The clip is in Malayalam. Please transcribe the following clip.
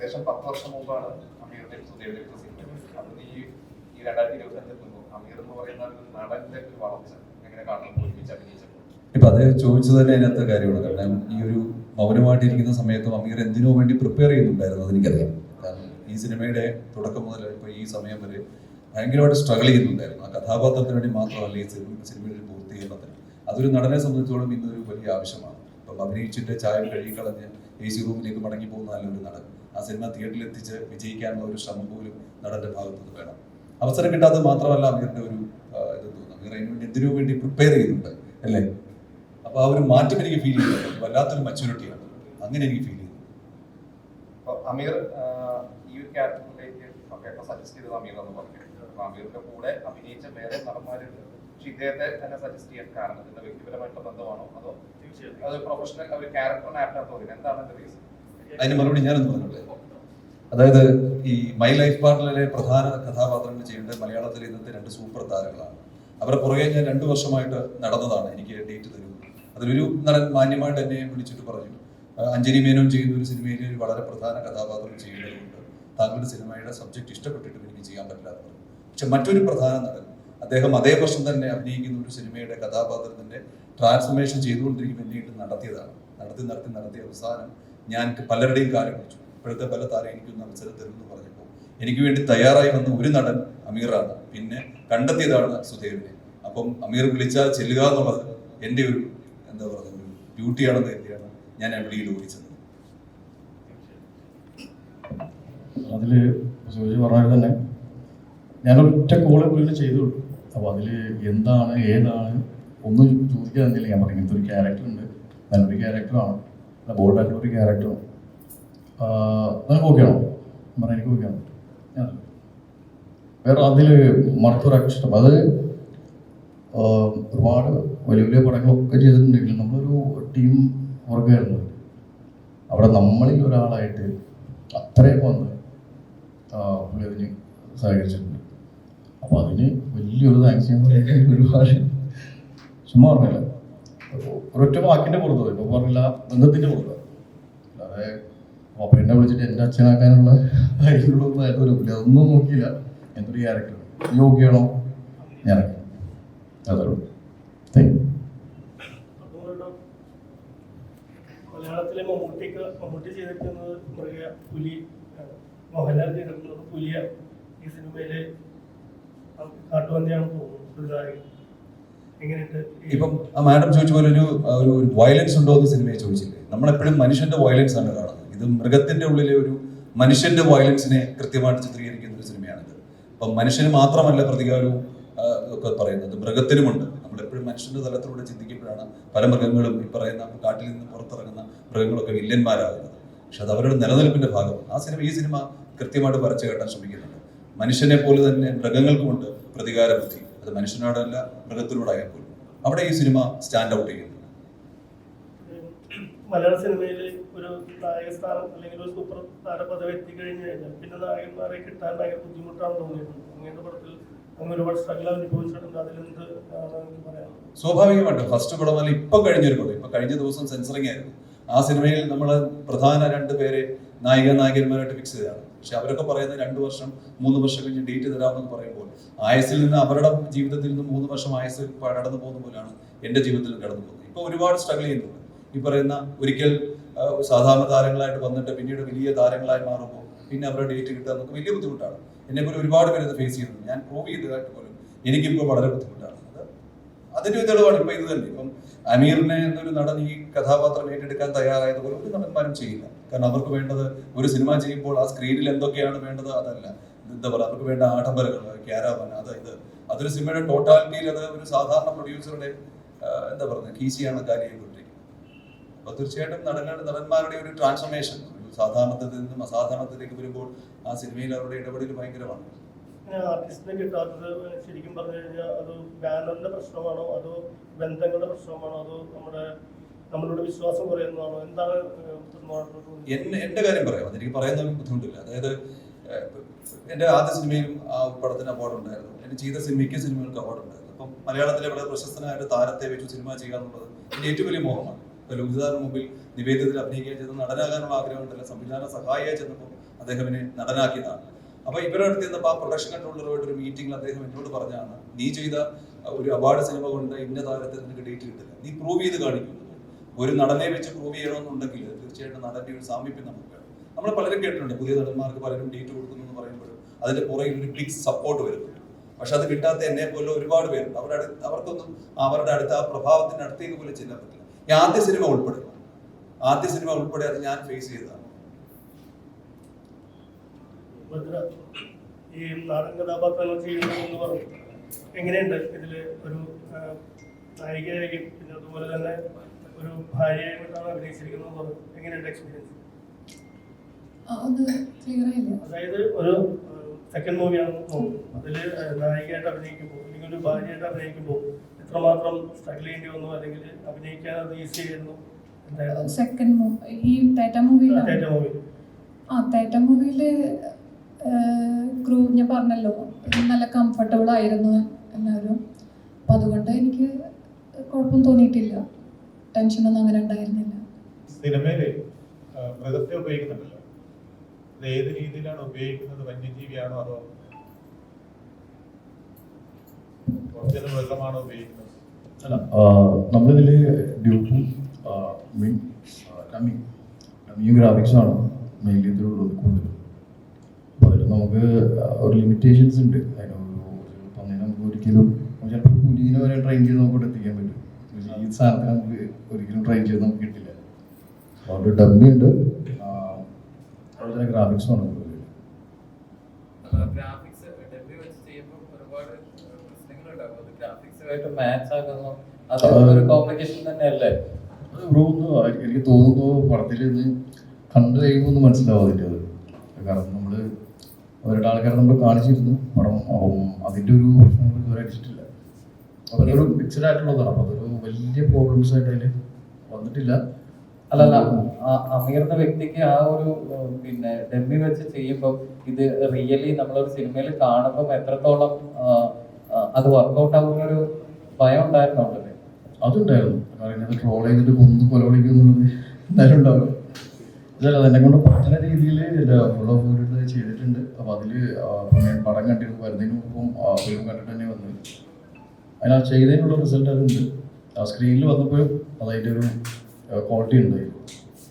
ഏകദേശം 10 വർഷം മുമ്പാണ് അമീറിന്റെ സുദേവിന്റെ സിനിമ. അന്ന് ഈ 2025 എത്തുമ്പോൾ അമീർ എന്ന് പറയുന്ന ഒരു നടന്റെ ഒരു വളർച്ച എങ്ങനെ കാണുന്നു ഒരുമിച്ച് അഭിനയിച്ചപ്പോൾ? ഇപ്പൊ അത് ചോദിച്ചത് തന്നെ അതിനകത്ത് കാര്യമാണ്. കാരണം ഈ ഒരു മൗനമായിട്ടിരിക്കുന്ന സമയത്തും അമീർ എന്തിനോ വേണ്ടി പ്രിപ്പയർ ചെയ്യുന്നുണ്ടായിരുന്നു, അതെനിക്കറിയാം. കാരണം ഈ സിനിമയുടെ തുടക്കം മുതൽ ഇപ്പൊ ഈ സമയം വരെ ഭയങ്കരമായിട്ട് സ്ട്രഗിൾ ചെയ്യുന്നുണ്ടായിരുന്നു. ആ കഥാപാത്രത്തിന് വേണ്ടി മാത്രമല്ല ഈ സിനിമയുടെ പൂർത്തീകരണത്തിന്. അതൊരു നടനെ സംബന്ധിച്ചോളം ഇന്നൊരു വലിയ ആവശ്യമാണ്. ഇപ്പം അഭിനയിച്ചിട്ട് ചായ കഴുകിക്കളഞ്ഞ് AC റൂമിലേക്ക് മടങ്ങി പോകുന്ന നല്ലൊരു നടൻ ആ സിനിമ തിയേറ്ററിൽ എത്തിച്ച് വിജയിക്കാനുള്ള ഒരു ശ്രമം പോലും നടന്റെ ഭാഗത്തുനിന്ന് വേണം. അവസരം കിട്ടാത്തത് മാത്രമല്ല അമീറിന്റെ ഒരു ഇത് തോന്നുന്നു. അമീർ അതിന് വേണ്ടി എന്തിനു വേണ്ടി പ്രിപ്പയർ ചെയ്യുന്നുണ്ട് അല്ലേ? അപ്പൊ ആ ഒരു മാറ്റം എനിക്ക് ഫീൽ ചെയ്യുന്നുണ്ട്. വല്ലാത്തൊരു മെച്യൂരിറ്റിയാണ്, അങ്ങനെ എനിക്ക് ഫീൽ ചെയ്യുന്നു. അമീർ ഈ ഒരു ക്യാരക്ടറിലേക്ക് സജസ്റ്റ് ചെയ്തത് അമീർ എന്ന് പറഞ്ഞു. അമീറിന്റെ കൂടെ അഭിനയിച്ച വേറെ നടന്മാരുണ്ട്, പക്ഷെ ഇദ്ദേഹത്തെ തന്നെ സജസ്റ്റ് ചെയ്യാൻ കാരണം ഇതിന്റെ വ്യക്തിപരമായിട്ടുള്ള ബന്ധമാണോ അതോ അത് പ്രൊഫഷണൽ ഒരു ക്യാരക്ടറിന് ആപ്റ്റാന്ന് തോന്നി? എന്താണ് എന്റെ റീസൺ? അതിന് മറുപടി ഞാനൊന്ന് പറഞ്ഞില്ലേ. അതായത് ഈ മൈ ലൈഫ് പാർട്ട്ണറിലെ പ്രധാന കഥാപാത്രങ്ങൾ ചെയ്യേണ്ടത് മലയാളത്തിലെ ഇന്നത്തെ 2 സൂപ്പർ താരങ്ങളാണ്. അവരെ പുറകെ ഞാൻ 2 വർഷമായിട്ട് നടന്നതാണ്. എനിക്ക് ഡേറ്റ് തരും. അതിലൊരു നടൻ മാന്യമായിട്ട് എന്നെ വിളിച്ചിട്ട് പറഞ്ഞു, അഞ്ജലി മേനോൻ ചെയ്യുന്ന ഒരു സിനിമയിൽ ഒരു വളരെ പ്രധാന കഥാപാത്രം ചെയ്യേണ്ടതുകൊണ്ട് താങ്കളുടെ സിനിമയുടെ സബ്ജക്ട് ഇഷ്ടപ്പെട്ടിട്ടും എനിക്ക് ചെയ്യാൻ പറ്റില്ലാന്ന് പറഞ്ഞു. പക്ഷെ മറ്റൊരു പ്രധാന നടൻ അദ്ദേഹം അതേ വർഷം തന്നെ അഭിനയിക്കുന്ന ഒരു സിനിമയുടെ കഥാപാത്രത്തിന്റെ ട്രാൻസ്ഫർമേഷൻ ചെയ്തുകൊണ്ടിരിക്കും വേണ്ടിയിട്ട് നടത്തി അവസാനം ഞാൻ പലരുടെയും കാര്യം വിളിച്ചു. ഇപ്പോഴത്തെ പല താരം എനിക്കൊന്ന് അവസരം തരുമെന്ന് പറഞ്ഞപ്പോൾ എനിക്ക് വേണ്ടി തയ്യാറായി വന്ന ഒരു നടൻ അമീറാണ്. പിന്നെ കണ്ടെത്തിയതാണ് സുദേവിനെ. അപ്പം അമീർ വിളിച്ചാൽ ചെല്ലുക എന്നുള്ളത് എൻ്റെ ഒരു എന്താ പറയുക ഒരു ഡ്യൂട്ടിയാണെന്ന് കരുതിയാണ് ഞാൻ എവിടെയും ഓടിച്ചത്. അതില് പറഞ്ഞാൽ തന്നെ ഞാനൊറ്റ കോള് പുള്ളിനെ ചെയ്തു. അപ്പോൾ അതിൽ എന്താണ് ഏതാണ് ഒന്നും ചോദിക്കാൻ തന്നില്ല. ഞാൻ പറഞ്ഞു ഇങ്ങനത്തെ ഒരു ക്യാരക്ടർ ഉണ്ട്, നല്ലൊരു ക്യാരക്ടറാണ്, ബോൾഡായിട്ടുള്ള ഒരു ക്യാരക്ടറാണ്, നിനക്ക് ഓക്കെയാണോ? പറഞ്ഞാൽ എനിക്ക് ഓക്കെയാണ്. വേറെ അതിൽ മറക്കൊരക്ഷരം അത് ഒരുപാട് വലിയ വലിയ പടങ്ങളൊക്കെ ചെയ്തിട്ടുണ്ടെങ്കിലും നമ്മളൊരു ടീം വർക്കായിരുന്നു. അവിടെ നമ്മളിൽ ഒരാളായിട്ട് അത്രയും വന്ന് പുള്ളി അതിന് സഹകരിച്ചിട്ടുണ്ട്. അപ്പോൾ അതിന് വലിയൊരു താങ്ക്സ് ഞാൻ ഒരുപാട് ചുമ്മാ പറഞ്ഞില്ല, ഒരൊറ്റ വാക്കിൻ്റെ പുറത്ത് ഇപ്പോൾ പറഞ്ഞില്ല, ബന്ധത്തിൻ്റെ പുറത്ത്. അല്ലാതെ അപ്പോൾ എന്നെ വിളിച്ചിട്ട് എൻ്റെ അച്ഛനാക്കാനുള്ള കാര്യങ്ങളൊന്നും ആയിട്ട് വരില്ല, അതൊന്നും നോക്കിയില്ല. എന്തൊരു ക്യാരക്ടർ നീ ഓക്കെയാണോ ഞാൻ അതേ മലയാളത്തിലെ മമ്മൂട്ടി ചെയ്തിരിക്കുന്നത് പുലി, മോഹൻലാൽ ചെയ്തിരിക്കുന്നത് പുലിയ, ഈ സിനിമയിലെ കാട്ടുപന്നിയാണ് തോന്നുന്നു. ഇപ്പം മാഡം ചോദിച്ച പോലെ ഒരു വയലൻസ് ഉണ്ടോ എന്ന് സിനിമയെ ചോദിച്ചില്ലേ? നമ്മളെപ്പോഴും മനുഷ്യന്റെ വയലൻസ് ആണ് കാണുന്നത്. ഇത് മൃഗത്തിന്റെ ഉള്ളിലെ ഒരു മനുഷ്യന്റെ വയലൻസിനെ കൃത്യമായിട്ട് ചിത്രീകരിക്കുന്ന ഒരു സിനിമയാണിത്. അപ്പം മനുഷ്യന് മാത്രമല്ല പ്രതികാരവും ഒക്കെ പറയുന്നത്, മൃഗത്തിനുമുണ്ട്. നമ്മളെപ്പോഴും മനുഷ്യന്റെ തലത്തിലൂടെ ചിന്തിക്കുമ്പോഴാണ് പല മൃഗങ്ങളും ഈ പറയുന്ന കാട്ടിൽ നിന്ന് പുറത്തിറങ്ങുന്ന മൃഗങ്ങളൊക്കെ വില്ലന്മാരാകുന്നത്. പക്ഷെ അത് അവരുടെ നിലനിൽപ്പിന്റെ ഭാഗം. ഈ സിനിമ കൃത്യമായിട്ട് വരച്ചു കേട്ടാൻ ശ്രമിക്കുന്നുണ്ട്. മനുഷ്യനെ പോലെ തന്നെ മൃഗങ്ങൾക്കുമുണ്ട് പ്രതികാര ബുദ്ധി. അത് മനുഷ്യനോടല്ല മൃഗത്തിനോടായാൽ പോലും. അവിടെ ഈ സിനിമ സ്റ്റാൻഡ് ഔട്ട് ചെയ്യുന്നു. മലയാള സിനിമയിൽ ഒരു നായക സ്ഥാനം അല്ലെങ്കിൽ ഒരു സൂപ്പർ താര പദവി എത്തിക്കഴിഞ്ഞു കഴിഞ്ഞാൽ പിന്നെ നായകന്മാരെ കിട്ടാൻ ഭയങ്കര ബുദ്ധിമുട്ടാണെന്ന് തോന്നിയിട്ടുണ്ട്. അങ്ങനത്തെ പടത്തിൽ അങ്ങനെ ഒരുപാട് സ്ട്രഗിൾ അനുഭവിച്ചിട്ടുണ്ട്. അതിലെന്ത് പറയാം? സ്വാഭാവികമായിട്ടും ഫസ്റ്റ് പടമല്ല ഇപ്പൊ കഴിഞ്ഞൊരു പടം. ഇപ്പൊ കഴിഞ്ഞ ദിവസം സെൻസറിങ് ആയിരുന്നു. ആ സിനിമയിൽ നമ്മൾ പ്രധാന 2 പേരെ നായകന്മാരായിട്ട് ഫിക്സ് ചെയ്തതാണ്. പക്ഷെ അവരൊക്കെ പറയുന്നത് 2 വർഷം 3 വർഷം കഴിഞ്ഞ് ഡേറ്റ് തരാമെന്ന് പറയുമ്പോൾ ആയുസിൽ നിന്ന് അവരുടെ ജീവിതത്തിൽ നിന്ന് 3 വർഷം ആയുസ് കടന്നു പോകുന്ന പോലെയാണ് എൻ്റെ ജീവിതത്തിൽ കടന്നു പോകുന്നത്. ഇപ്പൊ ഒരുപാട് സ്ട്രഗിൾ ചെയ്യുന്നുണ്ട്. ഈ പറയുന്ന ഒരിക്കൽ സാധാരണ താരങ്ങളായിട്ട് വന്നിട്ട് പിന്നീട് വലിയ താരങ്ങളായി മാറുമ്പോൾ പിന്നെ അവരുടെ ഡേറ്റ് കിട്ടുക എന്നൊക്കെ വലിയ ബുദ്ധിമുട്ടാണ്. എന്നെ പോലെ ഒരുപാട് പേര് ഇത് ഫേസ് ചെയ്യുന്നുണ്ട്. ഞാൻ പ്രൂവ് ചെയ്തതായിട്ട് പോലും എനിക്കിപ്പോൾ വളരെ ബുദ്ധിമുട്ടാണ്. അതിന്റെ തെളിവാണ് ഇപ്പൊ ഇത് തന്നെ. ഇപ്പം അമീറിനെ എന്നൊരു നടൻ ഈ കഥാപാത്രം ഏറ്റെടുക്കാൻ തയ്യാറായതുപോലെ ഒരു നടന്മാരും ചെയ്യില്ല. കാരണം അവർക്ക് വേണ്ടത് ഒരു സിനിമ ചെയ്യുമ്പോൾ ആ സ്ക്രീനിൽ എന്തൊക്കെയാണ് വേണ്ടത് അതല്ല, എന്താ പറയുക, അവർക്ക് വേണ്ട ആഡംബരങ്ങൾ, ക്യാരവൻ, അതൊരു സിനിമയുടെ ടോട്ടാലിറ്റിയിൽ അത് ഒരു സാധാരണ പ്രൊഡ്യൂസറുടെ എന്താ പറയുക കീശിയാണ് കാര്യമായിക്കൊണ്ടിരിക്കുന്നത്. അപ്പൊ തീർച്ചയായിട്ടും നടന്മാരുടെ ഒരു ട്രാൻസ്ഫോർമേഷൻ ഒരു സാധാരണത്തിൽ നിന്നും അസാധാരണത്തിലേക്ക് വരുമ്പോൾ ആ സിനിമയിൽ അവരുടെ ഇടപെടൽ ഭയങ്കരമാണ്. ആർട്ടിസ്റ്റിനെ കിട്ടാത്തത് ശരിക്കും പറഞ്ഞു കഴിഞ്ഞാൽ അത് ബാനറിന്റെ പ്രശ്നമാണോ അതോ ബന്ധങ്ങളുടെ പ്രശ്നമാണോ അതോ നമ്മളുടെ വിശ്വാസം കുറയുന്നതാണോ? എന്താണ് എന്റെ കാര്യം പറയാം, അതെനിക്ക് പറയുന്ന ബുദ്ധിമുട്ടില്ല. അതായത് എന്റെ ആദ്യ സിനിമയിലും ആ പടത്തിന് അവാർഡ് ഉണ്ടായിരുന്നു. എന്റെ ചെയ്ത മിക്ക സിനിമകൾക്ക് അവാർഡ് ഉണ്ടായിരുന്നു. അപ്പം മലയാളത്തിലെ വളരെ പ്രശസ്തനായ താരത്തെ വെച്ച് സിനിമ ചെയ്യുക എന്നുള്ളത് എന്റെ ഏറ്റവും വലിയ മോഹമാണ്. ഇപ്പൊ ലോഹിതാറിന് മുമ്പിൽ നിവേദ്യത്തിൽ അഭിനയിക്കാൻ ചെയ്ത് നടനാകാനുള്ള ആഗ്രഹമുണ്ടല്ല, സംവിധാന സഹായിയായി ചെന്നപ്പോൾ അദ്ദേഹത്തിനെ നടനാക്കിയതാണ്. അപ്പൊ ഇവരുടെ അടുത്ത് നിന്നപ്പോൾ ആ പ്രൊഡക്ഷൻ കൺട്രോളറുമായിട്ട് ഒരു മീറ്റിംഗിൽ അദ്ദേഹം എന്നോട് പറഞ്ഞാണ്, നീ ചെയ്ത ഒരു അവാർഡ് സിനിമ കൊണ്ട് ഇന്ന താരത്തെ നിനക്ക് ഡേറ്റ് കിട്ടില്ല, നീ പ്രൂവ് ചെയ്ത് കാണിക്കുന്നു. ഒരു നടനെ വെച്ച് പ്രൂവ് ചെയ്യണമെന്നുണ്ടെങ്കിൽ തീർച്ചയായിട്ടും നടന്റെ ഒരു സാമീപ്യം നമുക്ക് വേണം. നമ്മൾ പലരും കേട്ടിട്ടുണ്ട്, പുതിയ നടന്മാർക്ക് പലരും ഡേറ്റ് കൊടുക്കുന്നു എന്ന് പറയുമ്പോഴും അതിന്റെ പുറകിൽ ഒരു ബിഗ് സപ്പോർട്ട് വരുന്നുണ്ട്. പക്ഷെ അത് കിട്ടാത്ത എന്നെ പോലെ ഒരുപാട് പേരുണ്ട്. അവർക്കൊന്നും അവരുടെ അടുത്ത ആ പ്രഭാവത്തിന്റെ അടുത്തേക്ക് പോലും ചെല്ലാൻ പറ്റില്ല. ഈ ആദ്യ സിനിമ ഉൾപ്പെടെ അത് ഞാൻ ഫേസ് ചെയ്തതാണ്. ഈ നാടൻ കഥാപാത്രങ്ങൾ ചെയ്യുന്നതെന്ന് പറഞ്ഞു, എങ്ങനെയുണ്ട് ഇതില് ഒരു നായികയായിരിക്കും, പിന്നെ അതുപോലെ തന്നെ ഒരു ഭാര്യയായിട്ടാണ് അഭിനയിച്ചിരിക്കുന്നത് പറഞ്ഞു, എങ്ങനെയുണ്ട് എക്സ്പീരിയൻസ്? അതായത് ഒരു സെക്കൻഡ് മൂവിയാണ് അതിൽ നായികയായിട്ട് അഭിനയിക്കുമ്പോൾ അല്ലെങ്കിൽ ഒരു ഭാര്യയായിട്ട് അഭിനയിക്കുമ്പോൾ എത്രമാത്രം സ്ട്രഗിൾ ചെയ്യേണ്ടി വന്നു, അല്ലെങ്കിൽ അഭിനയിക്കാൻ അത് ഈസി ആയിരുന്നു? ഈ തേറ്റ മൂവിയില് ക്രൂ ഞാൻ പറഞ്ഞല്ലോ നല്ല കംഫർട്ടബിൾ ആയിരുന്നു എല്ലാവരും. അപ്പം അതുകൊണ്ട് എനിക്ക് കുഴപ്പം തോന്നിയിട്ടില്ല, ടെൻഷനൊന്നും അങ്ങനെ ഉണ്ടായിരുന്നില്ല. സിനിമയില് മൃഗത്തെ ഉപയോഗിക്കുന്നുണ്ടല്ലോ, അത് ഏത് രീതിയിലാണ് ഉപയോഗിക്കുന്നത്? വന്യജീവിയാണോ അതോ ഒറിജിനൽ മൃഗമാണോ ഉപയോഗിക്കുന്നത്? അല്ല, നമ്മളിതിൽ ഡ്യൂപ്പും ഡമ്മിയും ഗ്രാഫിക്സുമാണ് മെയിൻലി ഇതിലുള്ളത് കൂടുതലും. അപ്പോൾ അതിൽ നമുക്ക് ഒരു ലിമിറ്റേഷൻസ് ഉണ്ട്. അതിന് നമുക്ക് ഒരിക്കലും ചിലപ്പോൾ പുലിനെ വരെ ട്രെയിൻ ചെയ്ത് നമുക്ക് എത്തിക്കാൻ പറ്റും. ഈ സാധനത്തിന് നമുക്ക് ഒരിക്കലും ട്രെയിൻ ചെയ്ത് നമുക്ക് കിട്ടില്ല. അതുകൊണ്ട് ഡമ്മി ഉണ്ട്, അതുപോലെ തന്നെ ഗ്രാഫിക്സുമാണ് കൂടുതൽ. എനിക്ക് തോന്നുന്നു പടത്തിൽ നിന്ന് കണ്ടു കഴിയുമ്പോൾ ഒന്ന് മനസ്സിലാവാതില്ല അത്. കാരണം നമ്മള് അവരുടെ ആൾക്കാരെ നമ്മൾ കാണിച്ചിരുന്നു പടം, അതിൻ്റെ ഒരു പ്രശ്നങ്ങൾ ഇതുവരെ അടിച്ചിട്ടില്ല. അപ്പൊ അതൊരു മിക്സഡ് ആയിട്ടുള്ളതാണ്. അപ്പൊ അതൊരു വലിയ പ്രോബ്ലംസ് ആയിട്ട് അതിൽ വന്നിട്ടില്ല. അല്ലല്ല, അമീർന്ന വ്യക്തിക്ക് ആ ഒരു പിന്നെ ഡമ്മി വെച്ച് ചെയ്യുമ്പോൾ ഇത് റിയലി നമ്മളൊരു സിനിമയിൽ കാണുമ്പോൾ എത്രത്തോളം അത് വർക്ക്ഔട്ട് ആകുന്നൊരു ഭയം ഉണ്ടായിരുന്നുണ്ടല്ലേ? അതുണ്ടായിരുന്നു. കാരണം അത് ട്രോൾ ചെയ്തിട്ട് കൊന്നു കൊലവിളിക്കും എന്നുള്ളത് എന്തായാലും ഉണ്ടാവും. അതല്ല, അതെന്നെ കൊണ്ട് പറ്റുന്ന രീതിയിൽ ഫുൾ ഓഫ് വീഡിയോ ചെയ്തിട്ടുണ്ട്. അപ്പോൾ അതിൽ ഞാൻ പടം കണ്ടിരുന്നു, വരുന്നതിന് മുമ്പും ഫിലിം കണ്ടിട്ട് തന്നെ വന്നത്. അതിന് ആ ചെയ്തതിനുള്ള റിസൾട്ട് അതുണ്ട്. ആ സ്ക്രീനിൽ വന്നപ്പോഴും അതതിൻ്റെ ഒരു ക്വാളിറ്റി ഉണ്ട്.